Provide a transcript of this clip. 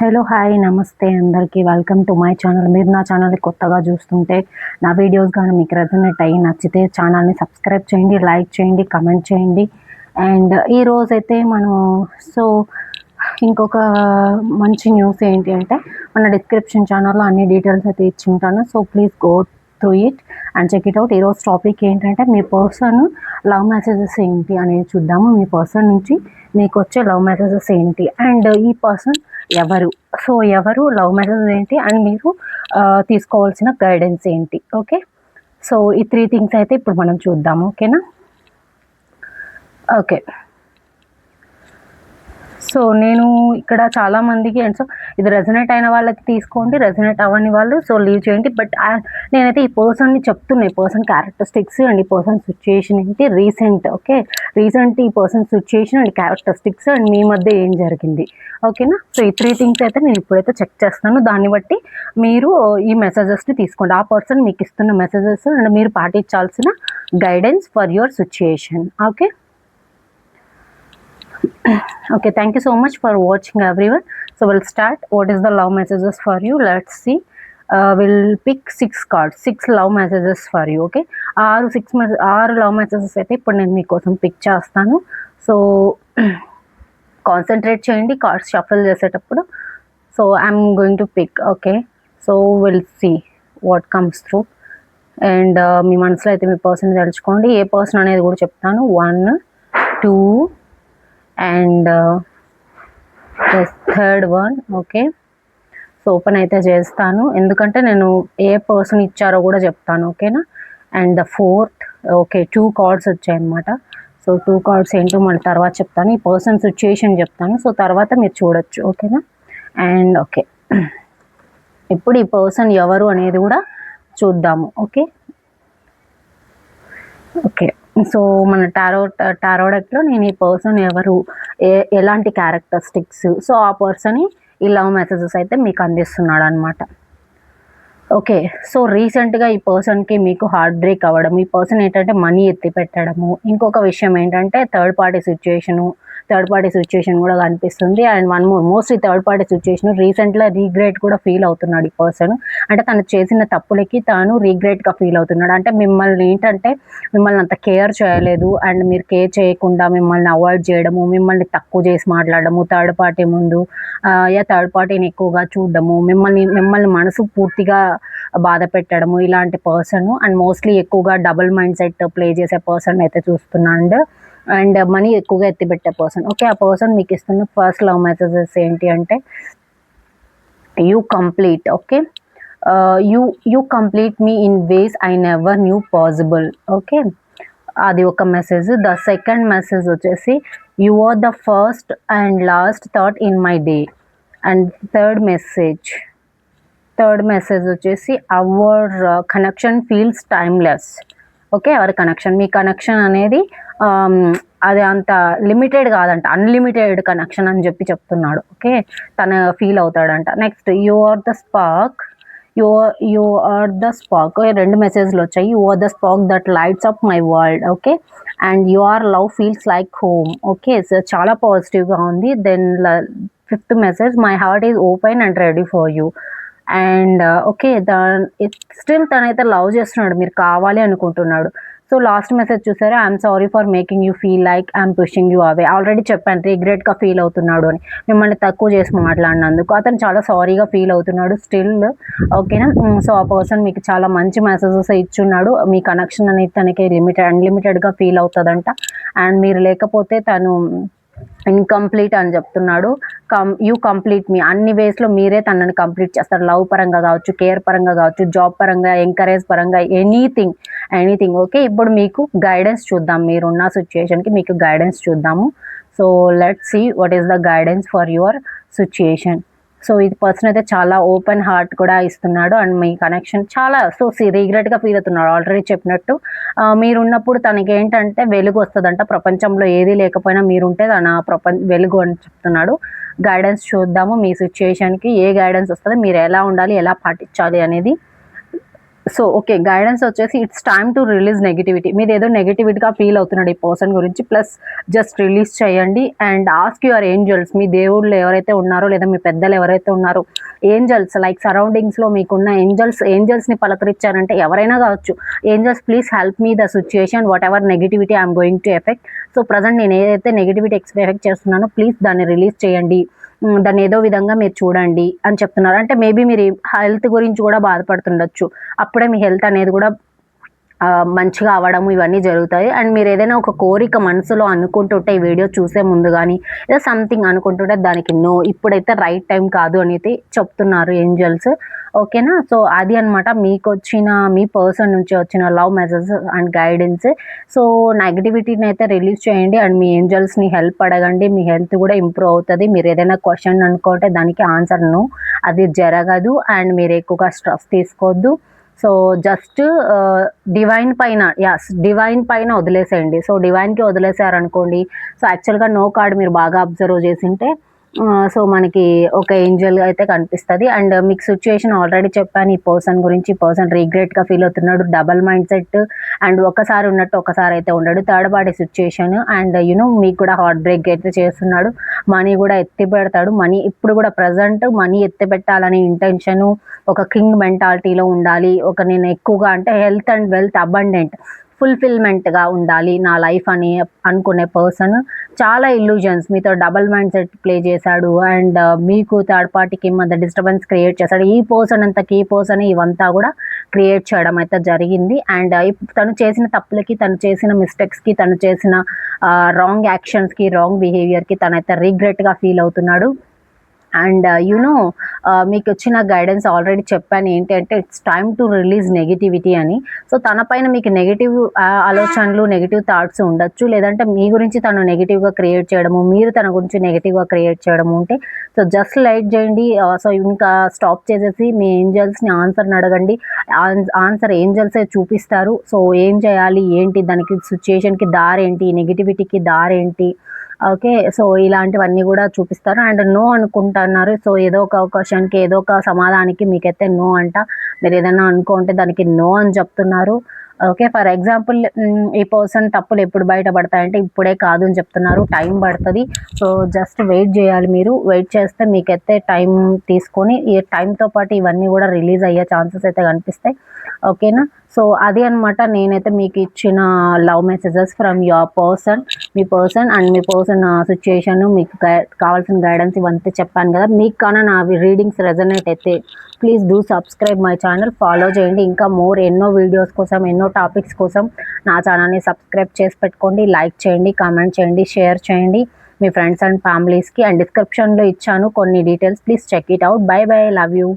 Hello hi నమస్తే అందరికీ welcome to my channel. మీరు నా ఛానల్ని కొత్తగా చూస్తుంటే నా వీడియోస్ కానీ మీకు రెజొనేట్ అయ్యి నచ్చితే ఛానల్ని సబ్స్క్రైబ్ చేయండి, లైక్ చేయండి, కమెంట్ చేయండి. అండ్ ఈరోజైతే మనం ఇంకొక మంచి న్యూస్ ఏంటి అంటే మన డిస్క్రిప్షన్ ఛానల్లో అన్ని డీటెయిల్స్ అయితే ఇచ్చి ఉంటాను. So please go through it and check it out. ఈరోజు టాపిక్ ఏంటంటే మీ పర్సన్ లవ్ మెసేజెస్ ఏంటి అనేది చూద్దాము. మీ పర్సన్ నుంచి మీకు వచ్చే లవ్ మెసేజెస్ ఏంటి అండ్ ఈ పర్సన్ ఎవరు లవ్ మెసేజ్ ఏంటి అండ్ మీరు తీసుకోవాల్సిన గైడెన్స్ ఏంటి. ఓకే, సో ఈ 3 థింగ్స్ అయితే ఇప్పుడు మనం చూద్దాము. ఓకేనా? ఓకే, సో నేను ఇక్కడ చాలామందికి అండ్ సో ఇది రెజొనేట్ అయిన వాళ్ళకి తీసుకోండి, రెజొనేట్ అవ్వని వాళ్ళు సో లీవ్ చేయండి. బట్ నేనైతే ఈ పర్సన్ని చెప్తున్నాయి, పర్సన్ క్యారెక్టరిస్టిక్స్ అండ్ ఈ పర్సన్ సిచ్యుయేషన్ ఏంటి రీసెంట్. ఓకే, రీసెంట్ ఈ person situation and characteristics and మీ మధ్య ఏం జరిగింది. ఓకేనా? సో ఈ 3 థింగ్స్ అయితే నేను ఇప్పుడైతే చెక్ చేస్తాను. దాన్ని బట్టి మీరు ఈ మెసేజెస్ని తీసుకోండి. ఆ పర్సన్ మీకు ఇస్తున్న మెసేజెస్ అండ్ మీరు పాటించాల్సిన guidance for your situation. Okay, okay, thank you so much for watching everyone. So we'll start. What is the love messages for you? Let's see. We'll pick 6 cards, 6 love messages for you. Okay, 6 love messages అయితే ఇప్పుడు నేను మీకోసం pick చేస్తాను. So concentrate చేయండి cards shuffle చేసేటప్పుడు. So I'm going to pick. Okay, so will see what comes through. And మీ మనసులో అయితే మీ పర్సన్ తెలుసుకోండి. ఏ పర్సన్ అనేది కూడా చెప్తాను. 1 2 and third one. Okay, so open అయితే చేస్తాను ఎందుకంటే నేను ఏ పర్సన్ ఇచ్చారో కూడా చెప్తాను. ఓకేనా? And the 4th. Okay, 2 cards వచ్చాయన్నమాట. సో 2 కార్డ్స్ ఏంటో మళ్ళీ తర్వాత చెప్తాను. ఈ పర్సన్ సిచ్యుయేషన్ చెప్తాను, సో తర్వాత మీరు చూడొచ్చు. ఓకేనా? అండ్ ఓకే, ఇప్పుడు ఈ పర్సన్ ఎవరు అనేది కూడా చూద్దాము. ఓకే ఓకే, సో మన టారో డెక్లో నేను ఈ పర్సన్ ఎవరు, ఎలాంటి క్యారెక్టరిస్టిక్స్, సో ఆ పర్సన్ ఈ లవ్ మెసేజెస్ అయితే మీకు అందిస్తున్నాడు అనమాట. ఓకే, సో రీసెంట్గా ఈ పర్సన్కి మీకు హార్ట్ బ్రేక్ అవ్వడం, ఈ పర్సన్ ఏంటంటే మనీ ఎత్తి పెట్టడము, ఇంకొక విషయం ఏంటంటే థర్డ్ పార్టీ సిచ్యుయేషన్ కూడా కనిపిస్తుంది. And one mostly third party situation రీసెంట్గా రీగ్రెట్ కూడా ఫీల్ అవుతున్నాడు ఈ పర్సన్. అంటే తను చేసిన తప్పులకి తాను రీగ్రెట్గా ఫీల్ అవుతున్నాడు. అంటే మిమ్మల్ని అంత కేర్ చేయలేదు అండ్ మీరు కేర్ చేయకుండా మిమ్మల్ని అవాయిడ్ చేయడము, మిమ్మల్ని తక్కువ చేసి మాట్లాడము, థర్డ్ పార్టీ ముందు థర్డ్ పార్టీని ఎక్కువగా చూడడము, మిమ్మల్ని మనసు పూర్తిగా బాధ పెట్టడము, ఇలాంటి పర్సన్. అండ్ మోస్ట్లీ ఎక్కువగా డబుల్ మైండ్ సెట్ ప్లే చేసే పర్సన్ అయితే చూస్తున్నాను. అండ్ మనీ ఎక్కువగా ఎత్తిపెట్టే పర్సన్. ఓకే, ఆ పర్సన్ మీకు ఇస్తున్న ఫస్ట్ లవ్ మెసేజెస్ ఏంటి అంటే you complete. Okay, you complete me in ways I never knew possible. Okay, అది ఒక మెసేజ్. ద సెకండ్ మెసేజ్ వచ్చేసి you are the first and last thought in my day. And third message వచ్చేసి our connection feels timeless. Okay, our connection, me connection అనేది అది అంత limited కాదంట, unlimited connection అని చెప్తున్నాడు. ఓకే, తను ఫీల్ అవుతాడంట. Next you are the spark. You are the spark. 2 మెసేజ్లు వచ్చాయి. You are the spark that lights up my world. Okay, and your love feels like home. Okay, so చాలా పాజిటివ్గా ఉంది. Then 5th message my heart is open and ready for you. And okay, still తనైతే love చేస్తున్నాడు, మీరు కావాలి అనుకుంటున్నాడు. So last message చూసారా, I'm sorry for making you feel like I'm pushing you away. Already చెప్పాను రిగ్రెట్గా ఫీల్ అవుతున్నాడు అని, మిమ్మల్ని తక్కువ చేసి మాట్లాడినందుకు. అతను చాలా సారీగా ఫీల్ అవుతున్నాడు స్టిల్. ఓకేనా? సో ఆ పర్సన్ మీకు చాలా మంచి మెసేజెస్ ఇచ్చున్నాడు. మీ కనెక్షన్ అనేది తనకి అన్లిమిటెడ్గా ఫీల్ అవుతుందంట. అండ్ మీరు లేకపోతే తను ఇన్కంప్లీట్ అని చెప్తున్నాడు. యూ కంప్లీట్ మీ, అన్ని వేస్లో మీరే తనని కంప్లీట్ చేస్తారు. లవ్ పరంగా కావచ్చు, కేర్ పరంగా కావచ్చు, జాబ్ పరంగా, ఎంకరేజ్ పరంగా, ఎనీథింగ్. ఓకే, ఇప్పుడు మీకు గైడెన్స్ చూద్దాం. మీరున్న సిచ్యుయేషన్కి మీకు గైడెన్స్ చూద్దాము. So let's see what is the guidance for your situation. So ఈ పర్సన్ అయితే చాలా ఓపెన్ హార్ట్ కూడా ఇస్తున్నాడు. అండ్ మీ కనెక్షన్ చాలా రీగ్రెట్గా ఫీల్ అవుతున్నాడు. ఆల్రెడీ చెప్పినట్టు మీరున్నప్పుడు తనకి ఏంటంటే వెలుగు వస్తుందంట. ప్రపంచంలో ఏది లేకపోయినా మీరుంటే తన వెలుగు అని చెప్తున్నాడు. గైడెన్స్ చూద్దాము. మీ సిచ్యుయేషన్కి ఏ గైడెన్స్ వస్తుంది, మీరు ఎలా ఉండాలి, ఎలా పాటించాలి అనేది. సో ఓకే, గైడెన్స్ వచ్చేసి it's time to release negativity. మీరు ఏదో నెగిటివిటీగా ఫీల్ అవుతున్నాడు ఈ పర్సన్ గురించి, ప్లస్ జస్ట్ రిలీజ్ చేయండి అండ్ ఆస్క్ యువర్ ఏంజల్స్. మీ దేవుళ్ళు ఎవరైతే ఉన్నారో లేదా మీ పెద్దలు ఎవరైతే ఉన్నారో, ఏంజల్స్ లైక్ సరౌండింగ్స్లో మీకున్న ఏంజల్స్ని పలకరించారంటే ఎవరైనా కావచ్చు. Angels please help me the situation what ever negativity I'm going to effect. So present నేను ఏదైతే నెగిటివిటీ ఎఫెక్ట్ చేస్తున్నానో ప్లీజ్ దాన్ని రిలీజ్ చేయండి, దాన్ని ఏదో విధంగా మీరు చూడండి అని చెప్తున్నారు. అంటే మేబీ మీరు హెల్త్ గురించి కూడా బాధపడుతుండొచ్చు, అప్పుడే మీ హెల్త్ అనేది కూడా మంచిగా అవ్వడము ఇవన్నీ జరుగుతాయి. అండ్ మీరు ఏదైనా ఒక కోరిక మనసులో అనుకుంటుంటే ఈ వీడియో చూసే ముందు కానీ ఏదో సంథింగ్ అనుకుంటుంటే దానికి నో, ఇప్పుడైతే రైట్ టైం కాదు అనేది చెప్తున్నారు ఏంజల్స్. ఓకేనా, సో అది అనమాట మీకు వచ్చిన మీ పర్సన్ నుంచి వచ్చిన love message and guidance. So నెగిటివిటీని అయితే రిలీజ్ చేయండి అండ్ మీ ఏంజల్స్ని హెల్ప్ అడగండి, మీ హెల్త్ కూడా ఇంప్రూవ్ అవుతుంది. మీరు ఏదైనా క్వశ్చన్ అనుకుంటే దానికి ఆన్సర్ నో, అది జరగదు. అండ్ మీరు ఎక్కువగా స్ట్రెస్ తీసుకోవద్దు. సో జస్ట్ డివైన్ పైన వదిలేసేయండి. సో డివైన్కి వదిలేసారనుకోండి, సో యాక్చువల్గా నో కార్డ్ మీరు బాగా అబ్జర్వ్ చేసింటే సో మనకి ఒక ఏంజల్ అయితే కనిపిస్తుంది. అండ్ మీకు సిచ్యుయేషన్ ఆల్రెడీ చెప్పాను ఈ పర్సన్ గురించి. పర్సన్ రీగ్రెట్గా ఫీల్ అవుతున్నాడు, డబల్ మైండ్ సెట్, అండ్ ఒకసారి ఉన్నట్టు ఒకసారి అయితే ఉండడు, థర్డ్ పార్టీ సిచ్యుయేషన్. అండ్ మీకు కూడా హార్ట్ బ్రేక్ అయితే చేస్తున్నాడు, మనీ కూడా ఎత్తి పెడతాడు. మనీ ఇప్పుడు కూడా ప్రజెంట్ మనీ ఎత్తి పెట్టాలనే ఇంటెన్షను, ఒక కింగ్ మెంటాలిటీలో ఉండాలి, ఒక నేను ఎక్కువగా అంటే హెల్త్ అండ్ వెల్త్ అబండెంట్ ఫుల్ఫిల్మెంట్గా ఉండాలి నా లైఫ్ అని అనుకునే పర్సన్. చాలా ఇల్యూజన్స్ మీతో డబల్ మైండ్ సెట్ ప్లే చేశాడు అండ్ మీకు థర్డ్ పార్టీకి మధ్య డిస్టర్బెన్స్ క్రియేట్ చేశాడు. ఈ పర్సన్ అంత కీ పర్సన్ ఇవంతా కూడా క్రియేట్ చేయడం అయితే జరిగింది. అండ్ తను చేసిన తప్పులకి, తను చేసిన మిస్టేక్స్కి, తను చేసిన రాంగ్ యాక్షన్స్కి, రాంగ్ బిహేవియర్కి తనైతే రిగ్రెట్గా ఫీల్ అవుతున్నాడు. అండ్ మీకు వచ్చిన గైడెన్స్ ఆల్రెడీ చెప్పాను ఏంటి అంటే it's time to release negativity అని. సో తన పైన మీకు నెగిటివ్ ఆలోచనలు, నెగిటివ్ థాట్స్ ఉండొచ్చు, లేదంటే మీ గురించి తను నెగిటివ్గా క్రియేట్ చేయడము, మీరు తన గురించి నెగిటివ్గా క్రియేట్ చేయడము ఉంటే సో జస్ట్ లైట్ చేయండి. సో ఇంకా స్టాప్ చేసేసి మీ ఏంజల్స్ని ఆన్సర్ని అడగండి, ఆన్సర్ ఏంజల్సే చూపిస్తారు. సో ఏం చేయాలి ఏంటి, దానికి సిచ్యుయేషన్కి దారేంటి, నెగిటివిటీకి దారేంటి, ఓకే. సో ఇలాంటివన్నీ కూడా చూపిస్తారు. అండ్ నో అనుకుంటున్నారు, సో ఏదో ఒక క్వశ్చన్కి, ఏదో ఒక సమాధానానికి మీకైతే నో అంట. మీరు ఏదైనా అనుకుంటే దానికి నో అని చెప్తున్నారు. ఓకే, ఫర్ ఎగ్జాంపుల్ ఈ పర్సన్ తప్పులు ఎప్పుడు బయటపడతాయంటే ఇప్పుడే కాదు అని చెప్తున్నారు, టైం పడుతుంది. సో జస్ట్ వెయిట్ చేయాలి, మీరు వెయిట్ చేస్తే మీకైతే టైం తీసుకొని ఈ టైంతో పాటు ఇవన్నీ కూడా రిలీజ్ అయ్యే ఛాన్సెస్ అయితే కనిపిస్తాయి. ఓకేనా, సో అది అనమాట నేనైతే మీకు ఇచ్చిన love messages from your person. Me person and me person situation, మీకు కావాల్సిన గైడెన్స్ ఇవంతా చెప్పాను కదా. మీకు కానీ నా రీడింగ్స్ రెజనేట్ అయితే please do subscribe my channel, follow చేయండి. ఇంకా ఎన్నో వీడియోస్ కోసం, ఎన్నో టాపిక్స్ కోసం నా ఛానల్ని సబ్స్క్రైబ్ చేసి పెట్టుకోండి. లైక్ చేయండి, కామెంట్ చేయండి, షేర్ చేయండి మీ ఫ్రెండ్స్ అండ్ ఫ్యామిలీస్కి. అండ్ డిస్క్రిప్షన్లో ఇచ్చాను కొన్ని details, please check it out. Bye bye, love you.